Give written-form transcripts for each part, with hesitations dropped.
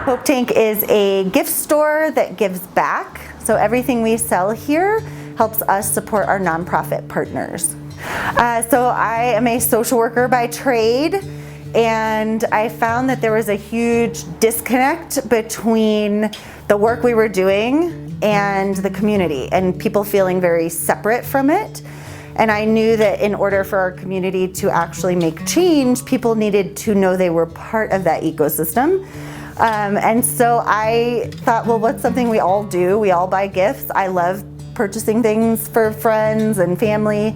Hope Tank is a gift store that gives back. So everything we sell here helps us support our nonprofit partners. So I am a social worker by trade, and I found that there was a huge disconnect between the work we were doing and the community, and people feeling very separate from it. And I knew that in order for our community to actually make change, people needed to know they were part of that ecosystem. And so I thought, well, what's something we all do? We all buy gifts. I love purchasing things for friends and family.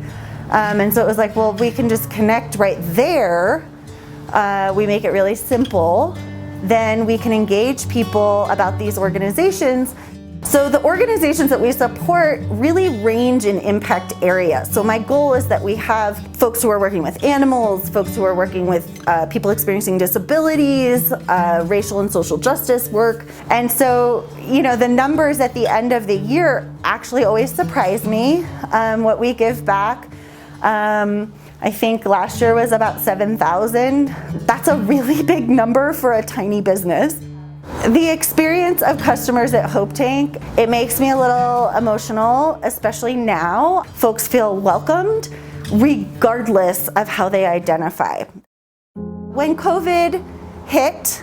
And so it was like, well, we can just connect right there. We make it really simple. Then we can engage people about these organizations. So the organizations that we support really range in impact area. So my goal is that we have folks who are working with animals, folks who are working with people experiencing disabilities, racial and social justice work. And so, the numbers at the end of the year actually always surprise me, what we give back. I think last year was about 7,000. That's a really big number for a tiny business. The experience of customers at Hope Tank, it makes me a little emotional, especially now. Folks feel welcomed regardless of how they identify. When COVID hit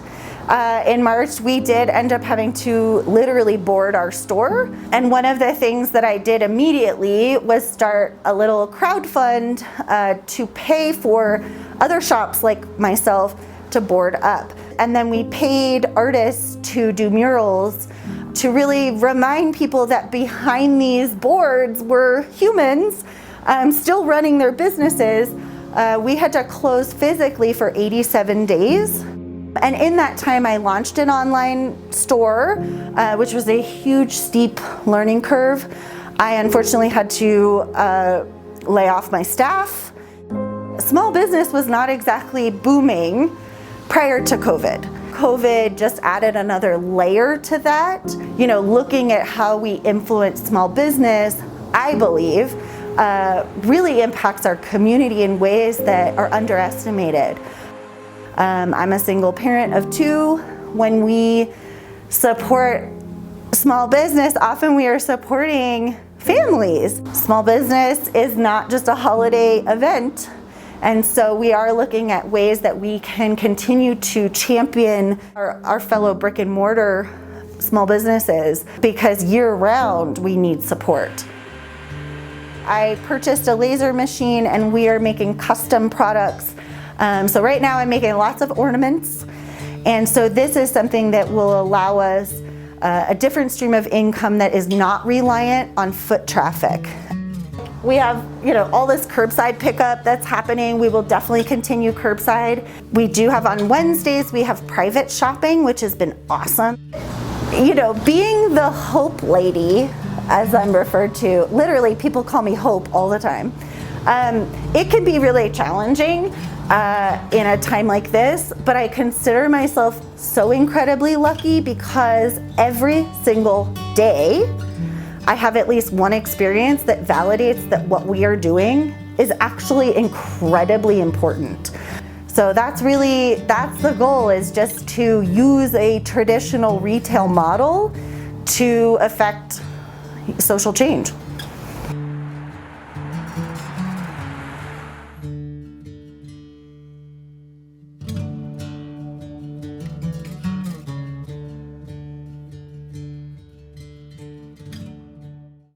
in March, we did end up having to literally board our store. And one of the things that I did immediately was start a little crowdfund to pay for other shops like myself to board up. And then we paid artists to do murals to really remind people that behind these boards were humans still running their businesses. We had to close physically for 87 days. And in that time, I launched an online store, which was a huge, steep learning curve. I unfortunately had to lay off my staff. Small business was not exactly booming prior to COVID. COVID just added another layer to that. Looking at how we influence small business, I believe, really impacts our community in ways that are underestimated. I'm a single parent of 2. When we support small business, often we are supporting families. Small business is not just a holiday event. And so we are looking at ways that we can continue to champion our fellow brick and mortar small businesses, because year round we need support. I purchased a laser machine and we are making custom products. So right now I'm making lots of ornaments. And so this is something that will allow us a different stream of income that is not reliant on foot traffic. We have, all this curbside pickup that's happening. We will definitely continue curbside. We do have on Wednesdays, we have private shopping, which has been awesome. Being the Hope Lady, as I'm referred to, literally people call me Hope all the time. It can be really challenging in a time like this, but I consider myself so incredibly lucky because every single day, I have at least one experience that validates that what we are doing is actually incredibly important. So that's the goal, is just to use a traditional retail model to affect social change.